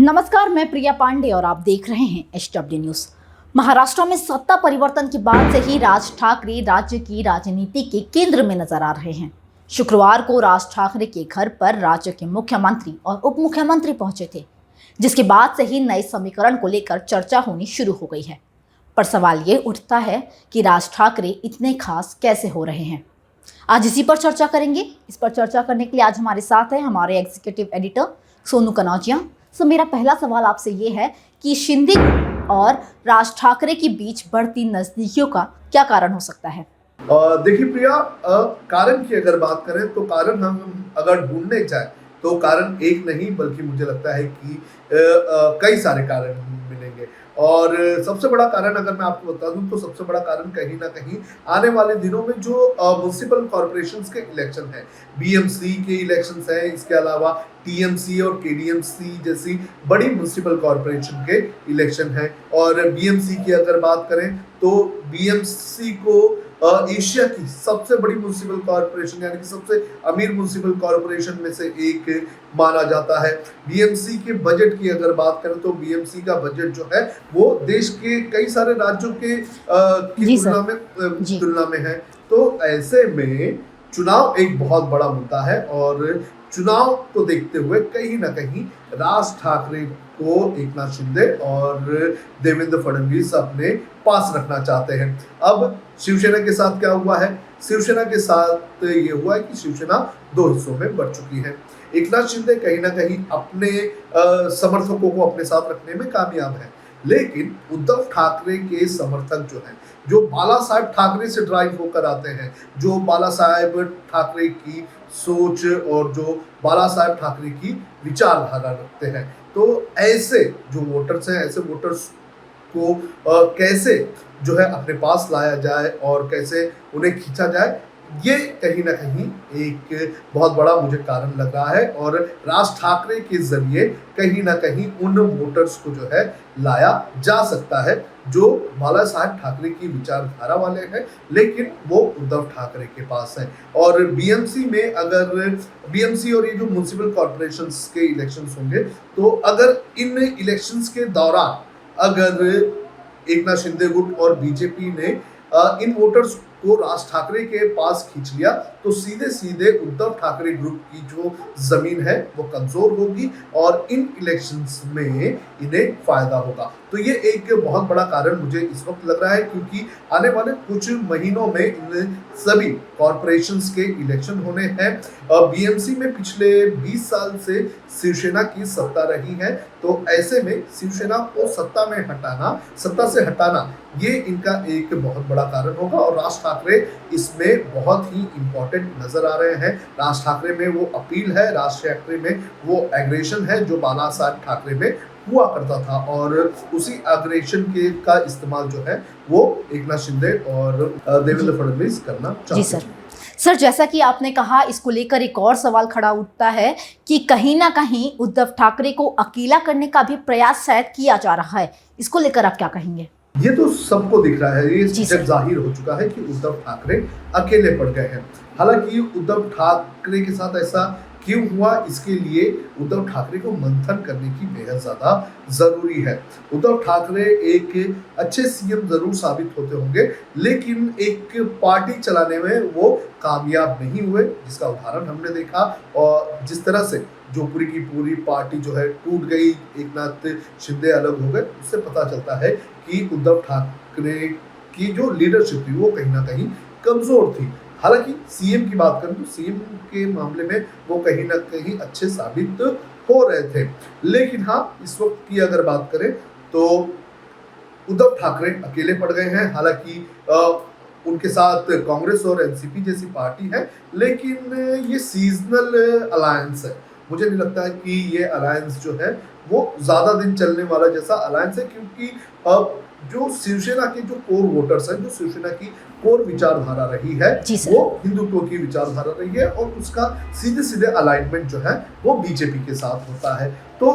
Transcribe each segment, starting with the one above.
नमस्कार, मैं प्रिया पांडे और आप देख रहे हैं एचडब्ल्यू न्यूज। महाराष्ट्र में सत्ता परिवर्तन के बाद से ही राज ठाकरे राज्य की राजनीति के केंद्र में नजर आ रहे हैं। शुक्रवार को राज ठाकरे के घर पर राज्य के मुख्यमंत्री और उप मुख्यमंत्री पहुंचे थे, जिसके बाद से ही नए समीकरण को लेकर चर्चा होनी शुरू हो गई है। पर सवाल ये उठता है कि राज ठाकरे इतने खास कैसे हो रहे हैं। आज इसी पर चर्चा करेंगे। इस पर चर्चा करने के लिए आज हमारे साथ है हमारे एग्जीक्यूटिव एडिटर सोनू कनौजिया। सो मेरा पहला सवाल आपसे ये है कि शिंदे और राज ठाकरे के बीच बढ़ती नजदीकियों का क्या कारण हो सकता है? देखिए प्रिया, कारण की अगर बात करें तो कारण हम अगर ढूंढने जाए तो कारण एक नहीं बल्कि मुझे लगता है कि कई सारे कारण मिलेंगे। और सबसे बड़ा कारण अगर मैं आपको बता दूं तो सबसे बड़ा कारण कहीं ना कहीं आने वाले दिनों में जो म्युनिसिपल कॉर्पोरेशंस के इलेक्शन है, बीएमसी के इलेक्शंस हैं, इसके अलावा टीएमसी और केडीएमसी जैसी बड़ी म्युनिसिपल कॉर्पोरेशन के इलेक्शन है। और बीएमसी की अगर बात करें तो बीएमसी को एशिया की सबसे बड़ी म्युनिसिपल कॉर्पोरेशन यानी कि सबसे अमीर म्युनिसिपल कॉर्पोरेशन में से एक माना जाता है। बीएमसी के बजट की अगर बात करें तो बीएमसी का बजट जो है वो देश के कई सारे राज्यों के तुलना में है। तो ऐसे में चुनाव एक बहुत बड़ा मुद्दा है और चुनाव को देखते हुए कहीं ना कहीं राज ठाकरे को एकनाथ शिंदे और देवेंद्र फडणवीस अपने पास रखना चाहते हैं। अब शिवसेना के साथ क्या हुआ है? शिवसेना के साथ ये हुआ है कि शिवसेना दो हिस्सों में बढ़ चुकी है। एकनाथ शिंदे कहीं ना कहीं अपने समर्थकों को अपने साथ रखने में कामयाब है, लेकिन उद्धव ठाकरे के समर्थक जो हैं, जो बाला साहेब ठाकरे से ड्राइव होकर आते हैं, जो बाला साहेब ठाकरे की सोच और जो बाला साहेब ठाकरे की विचारधारा रखते हैं, तो ऐसे जो वोटर्स हैं, ऐसे वोटर्स को कैसे जो है अपने पास लाया जाए और कैसे उन्हें खींचा जाए, ये कहीं ना कहीं एक बहुत बड़ा मुझे कारण लग रहा है। और राज ठाकरे के जरिए कहीं ना कहीं उन वोटर्स को जो है लाया जा सकता है जो बाला साहेब ठाकरे की विचारधारा वाले हैं, लेकिन वो उद्धव ठाकरे के पास है। और बीएमसी में अगर बीएमसी और ये जो म्युनिसिपल कॉर्पोरेशंस के इलेक्शंस होंगे, तो अगर इन इलेक्शंस के दौरान अगर एकनाथ शिंदे गुट और बीजेपी ने इन वोटर्स को राज ठाकरे के पास खींच लिया तो सीधे सीधे उद्धव ठाकरे ग्रुप की जो जमीन है वो कमजोर होगी और इन इलेक्शंस में इन्हें फायदा होगा। तो ये एक बहुत बड़ा कारण मुझे इस वक्त लग रहा है, क्योंकि आने वाले कुछ महीनों में इन सभी कॉर्पोरेशंस के इलेक्शन होने हैं। बीएमसी में पिछले 20 साल से शिवसेना की सत्ता रही है, तो ऐसे में शिवसेना को सत्ता से हटाना ये इनका एक बहुत बड़ा कारण होगा। और राज ठाकरे इसमें बहुत ही इंपॉर्टेंट नजर आ रहे हैं। राज ठाकरे में वो अपील है, राज ठाकरे में वो एग्रेशन है जो बाला साहेब ठाकरे में हुआ करता था, और उसी एग्रेशन के का इस्तेमाल जो है वो एकनाथ शिंदे और देवेंद्र फडणवीस करना चाहते हैं। सर, जैसा कि आपने कहा, इसको लेकर एक और सवाल खड़ा उठता है कि कहीं ना कहीं उद्धव ठाकरे को अकेला करने का भी प्रयास शायद किया जा रहा है। इसको लेकर आप क्या कहेंगे? ये तो सबको दिख रहा है, ये जग जाहिर हो चुका है कि उद्धव ठाकरे अकेले पड़ गए हैं। हालांकि उद्धव ठाकरे के साथ ऐसा क्यों हुआ, इसके लिए उद्धव ठाकरे को मंथन करने की बेहद ज्यादा जरूरी है। उद्धव ठाकरे एक अच्छे सीएम जरूर साबित होते होंगे, लेकिन एक पार्टी चलाने में वो कामयाब नहीं हुए, जिसका उदाहरण हमने देखा। और जिस तरह से जो पूरी की पूरी पार्टी जो है टूट गई, एकनाथ शिंदे अलग हो गए, उससे पता चलता है कि उद्धव ठाकरे की जो लीडरशिप थी वो कहीं ना कहीं कमजोर थी। हालांकि सीएम की बात करें तो सीएम के मामले में वो कहीं ना कहीं अच्छे साबित हो रहे थे, लेकिन हाँ, इस वक्त की अगर बात करें तो उद्धव ठाकरे अकेले पड़ गए हैं। हालांकि उनके साथ कांग्रेस और एनसीपी जैसी पार्टी है, लेकिन ये सीजनल अलायंस है। मुझे नहीं लगता है कि ये अलायंस जो है वो ज्यादा दिन चलने वाला जैसा अलायंस है, क्योंकि अब जो शिवसेना के जो कोर वोटर्स हैं, जो शिवसेना की कोर विचारधारा रही है, वो हिंदुत्व की विचारधारा रही है और उसका सीधे सीधे अलाइनमेंट जो है वो बीजेपी के साथ होता है। तो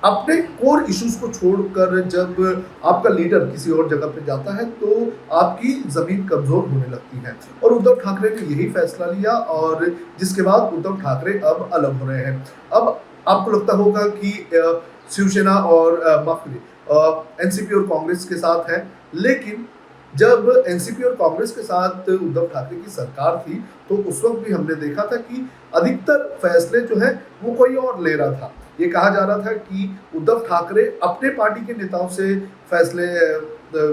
अपने कोर इश्यूज को छोड़कर जब आपका लीडर किसी और जगह पे जाता है तो आपकी जमीन कमजोर होने लगती है, और उद्धव ठाकरे ने यही फैसला लिया, और जिसके बाद उद्धव ठाकरे अब अलग हो रहे हैं। अब आपको लगता होगा कि शिवसेना और माफ करिए एनसीपी और कांग्रेस के साथ है। लेकिन जब एनसीपी और कांग्रेस के साथ उद्धव ठाकरे की सरकार थी तो उस वक्त भी हमने देखा था कि अधिकतर फैसले जो है वो कोई और ले रहा था। ये कहा जा रहा था कि उद्धव ठाकरे अपने पार्टी के नेताओं से फैसले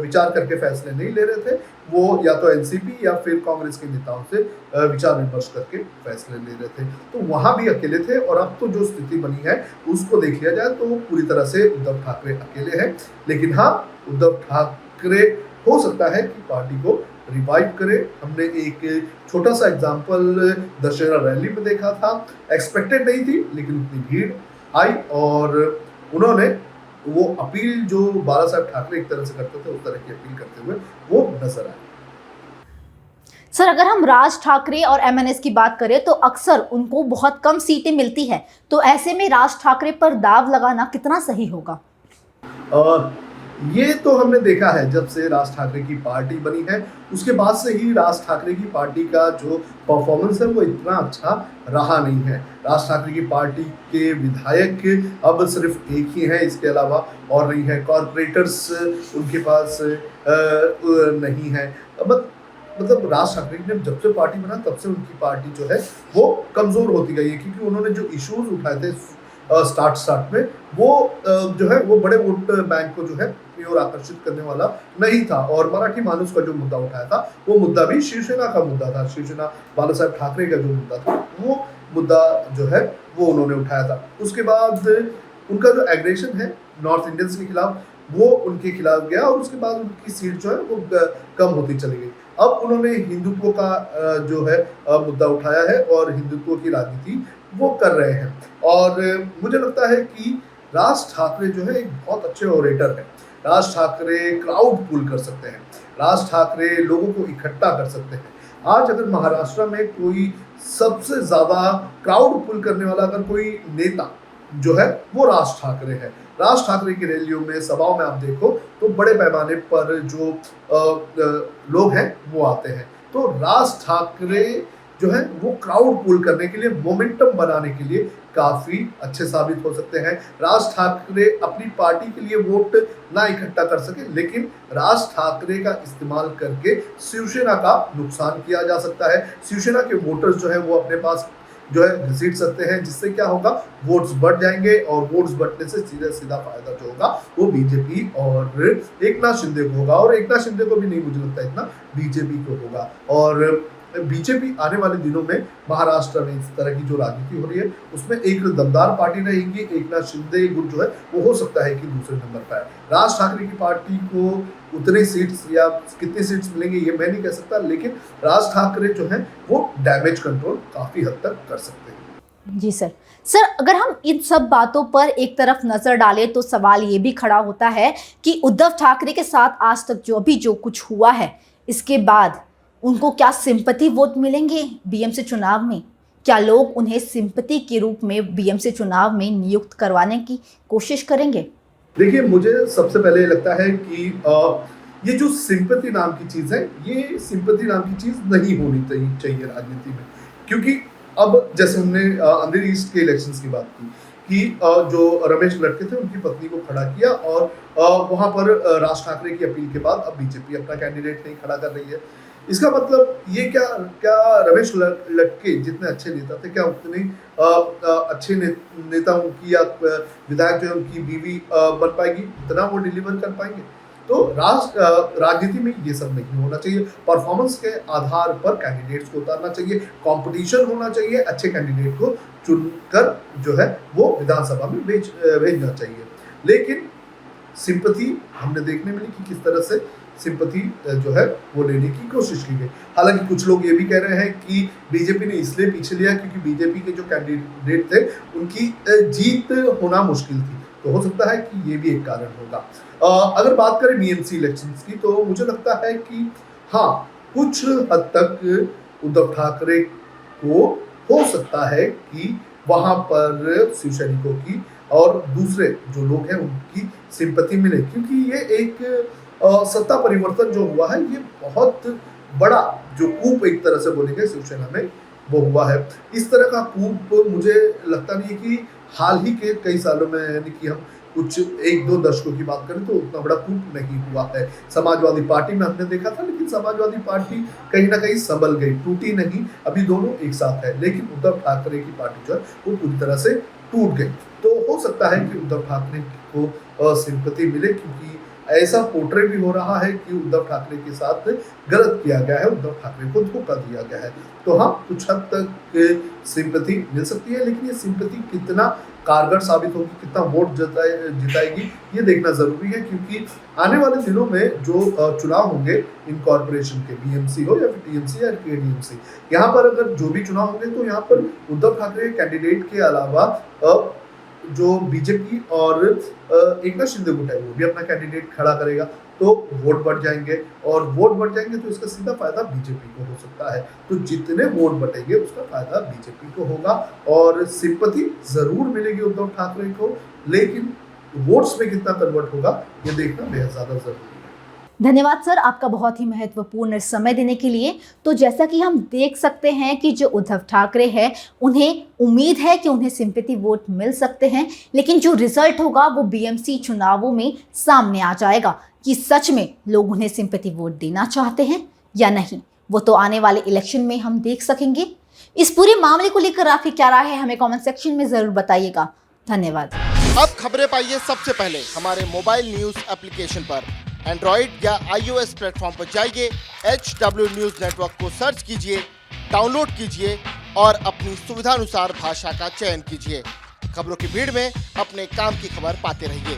विचार करके फैसले नहीं ले रहे थे, वो या तो एनसीपी या फिर कांग्रेस के नेताओं से विचार विमर्श करके फैसले ले रहे थे। तो वहां भी अकेले थे और अब तो जो स्थिति बनी है उसको देख लिया जाए तो पूरी तरह से उद्धव ठाकरे अकेले हैं। लेकिन हाँ, उद्धव ठाकरे हो सकता है कि पार्टी को रिवाइव करे। हमने एक छोटा सा एग्जाम्पल दशहरा रैली में देखा था, एक्सपेक्टेड नहीं थी लेकिन उतनी भीड़ आई और उन्होंने वो अपील जो बाला साहब ठाकरे एक तरह से करते थे उस तरह की अपील करते हुए वो नजर आए। सर, अगर हम राज ठाकरे और एमएनएस की बात करें तो अक्सर उनको बहुत कम सीटें मिलती है, तो ऐसे में राज ठाकरे पर दाव लगाना कितना सही होगा? ये तो हमने देखा है जब से राज ठाकरे की पार्टी बनी है उसके बाद से ही राज ठाकरे की पार्टी का जो परफॉर्मेंस है वो इतना अच्छा रहा नहीं है। राज ठाकरे की पार्टी के विधायक अब सिर्फ एक ही हैं, इसके अलावा और नहीं है। कॉर्पोरेटर्स उनके पास नहीं है। मतलब राज ठाकरे ने जब से पार्टी बना तब से उनकी पार्टी जो है वो कमजोर होती गई है, क्योंकि उन्होंने जो इश्यूज उठाए थे स्टार्ट में वो जो है वो बड़े वोट बैंक को जो है अपनी ओर आकर्षित करने वाला नहीं था। और मराठी मानुस का जो मुद्दा उठाया था वो मुद्दा भी शिवसेना का मुद्दा था। शिवसेना बाला साहब ठाकरे का जो मुद्दा था वो मुद्दा जो है वो उन्होंने उठाया था। उसके बाद उनका जो एग्रेशन है नॉर्थ इंडियंस के खिलाफ वो उनके खिलाफ गया और उसके बाद उनकी सीट जो है वो कम होती चली गई। अब उन्होंने हिंदुत्व का जो है मुद्दा उठाया है और हिंदुत्व की राजनीति वो कर रहे हैं। और मुझे लगता है कि राज ठाकरे जो है एक बहुत अच्छे ऑरेटर हैं। राज ठाकरे क्राउड पुल कर सकते हैं, राज ठाकरे लोगों को इकट्ठा कर सकते हैं। आज अगर महाराष्ट्र में कोई सबसे ज्यादा क्राउड पुल करने वाला अगर कोई नेता जो है वो राज ठाकरे है। राज ठाकरे की रैलियों में सभाओं में आप देखो तो बड़े पैमाने पर जो लोग हैं वो आते हैं। तो राज ठाकरे जो है वो क्राउड पुल करने के लिए, मोमेंटम बनाने के लिए काफी अच्छे साबित हो सकते हैं। राज ठाकरे अपनी पार्टी के लिए वोट ना इकट्ठा कर सके लेकिन राज ठाकरे का इस्तेमाल करके शिवसेना का नुकसान किया जा सकता है। शिवसेना के वोटर्स जो है वो अपने पास जो है घसीट सकते हैं, जिससे क्या होगा, वोट्स बढ़ जाएंगे और वोट्स बढ़ने से सीधा सीधा फायदा जो होगा वो बीजेपी और एकनाथ शिंदे को होगा। और एकनाथ शिंदे को भी नहीं मुझे लगता इतना, बीजेपी को होगा। और बीजेपी आने वाले दिनों में महाराष्ट्र में इस तरह की जो राजनीति हो रही है उसमें एक दमदार पार्टी रहेगी। एकनाथ शिंदे गुट जो है वो हो सकता है कि दूसरे नंबर पर आए। राज ठाकरे की पार्टी को उतने सीट्स या कितने सीट्स मिलेंगे ये मैं नहीं कह सकता, लेकिन राज ठाकरे जो है वो डैमेज कंट्रोल काफी हद तक कर सकते हैं। जी सर। अगर हम इन सब बातों पर एक तरफ नजर डालें तो सवाल ये भी खड़ा होता है कि उद्धव ठाकरे के साथ आज तक जो कुछ हुआ है, इसके बाद उनको क्या सिंपैथी वोट मिलेंगे बीएमसी चुनाव में? क्या लोग उन्हें सिंपैथी के रूप में बीएमसी चुनाव में नियुक्त करवाने की कोशिश करेंगे? देखिए, मुझे सबसे पहले ये लगता है कि ये जो सिंपैथी नाम की चीज है, ये सिंपैथी नाम की चीज नहीं होनी चाहिए राजनीति में। क्योंकि अब जैसे हमने अंधेरी ईस्ट के इलेक्शंस की बात की कि जो रमेश लड़के थे उनकी पत्नी को खड़ा किया और वहां पर राज ठाकरे की अपील के बाद अब बीजेपी अपना कैंडिडेट नहीं खड़ा कर रही है। इसका मतलब ये क्या रमेश लटके जितने अच्छे नेता थे, क्या उतने अच्छे नेता उनकी या विधायक जो है उनकी बीवी बन पाएगी, इतना वो डिलीवर कर पाएंगे? तो राजनीति में ये सब नहीं होना चाहिए। परफॉर्मेंस के आधार पर कैंडिडेट्स को उतारना चाहिए, कंपटीशन होना चाहिए, अच्छे कैंडिडेट को चुनकर जो है वो विधानसभा में भेजना चाहिए। लेकिन सिंपैथी हमने देखने मिली कि किस तरह से सिंपैथी जो है वो लेने की कोशिश की गई। हालांकि कुछ लोग ये भी कह रहे हैं कि बीजेपी ने इसलिए पीछे लिया क्योंकि बीजेपी के जो कैंडिडेट थे उनकी जीत होना मुश्किल थी, तो हो सकता है कि ये भी एक कारण होगा। अगर बात करें बीएमसी इलेक्शंस की तो मुझे लगता है कि हाँ, कुछ हद तक उद्धव ठाकरे को हो सकता है कि वहां पर शिव सैनिकों की और दूसरे जो लोग हैं उनकी सिंपैथी मिले, क्योंकि ये एक सत्ता परिवर्तन जो हुआ है ये बहुत बड़ा जो कूप एक तरह से बोलेंगे शिवसेना में वो हुआ है। इस तरह का कूप मुझे लगता नहीं है कि हाल ही के कई सालों में, यानी कि हम कुछ 1-2 दशकों की बात करें तो उतना बड़ा कूप नहीं हुआ है। समाजवादी पार्टी में हमने देखा था, लेकिन समाजवादी पार्टी कहीं न कहीं संभल गई, टूटी नहीं, अभी दोनों एक साथ है। लेकिन उद्धव ठाकरे की पार्टी जो है वो पूरी तरह से टूट गई। तो हो सकता है कि उद्धव ठाकरे को सिंपैथी मिले, क्योंकि ऐसा पोर्ट्रे भी हो रहा है कि उद्धव ठाकरे के साथ गलत किया गया है, उद्धव ठाकरे को धोखा दिया गया है। तो हाँ, कुछ हद तक सिंपैथी मिल सकती है, लेकिन ये सिंपैथी कितना कारगर साबित होगी, कितना वोट जिताएगी, ये देखना जरूरी है। क्योंकि आने वाले दिनों में जो चुनाव होंगे इन कॉर्पोरेशन के, बीएमसी हो या फिर टीएमसी या केडीएमसी, यहाँ पर अगर जो भी चुनाव होंगे तो यहाँ पर उद्धव ठाकरे कैंडिडेट के अलावा जो बीजेपी और एकनाथ शिंदे गुट है वो भी अपना कैंडिडेट खड़ा करेगा, तो वोट बढ़ जाएंगे, और वोट बढ़ जाएंगे तो इसका सीधा फायदा बीजेपी को हो सकता है। तो जितने वोट बढ़ेंगे उसका फायदा बीजेपी को होगा, और सिंपैथी जरूर मिलेगी उद्धव ठाकरे को, लेकिन वोट्स में कितना कन्वर्ट होगा ये देखना बेहद ज्यादा जरूरी है। धन्यवाद सर, आपका बहुत ही महत्वपूर्ण समय देने के लिए। तो जैसा कि हम देख सकते हैं कि जो उद्धव ठाकरे हैं उन्हें उम्मीद है कि उन्हें सिंपैथी वोट मिल सकते हैं, लेकिन जो रिजल्ट होगा वो बीएमसी चुनावों में सामने आ जाएगा कि सच में लोग उन्हें सिंपैथी वोट देना चाहते हैं या नहीं। वो तो आने वाले इलेक्शन में हम देख सकेंगे। इस पूरे मामले को लेकर आपकी क्या राय है, हमें कॉमेंट सेक्शन में जरूर बताइएगा। धन्यवाद। अब खबरें पाइए सबसे पहले हमारे मोबाइल न्यूज एप्लीकेशन पर। एंड्रॉइड या iOS प्लेटफॉर्म पर जाइए, HW न्यूज नेटवर्क को सर्च कीजिए, डाउनलोड कीजिए और अपनी सुविधानुसार भाषा का चयन कीजिए। खबरों की भीड़ में अपने काम की खबर पाते रहिए।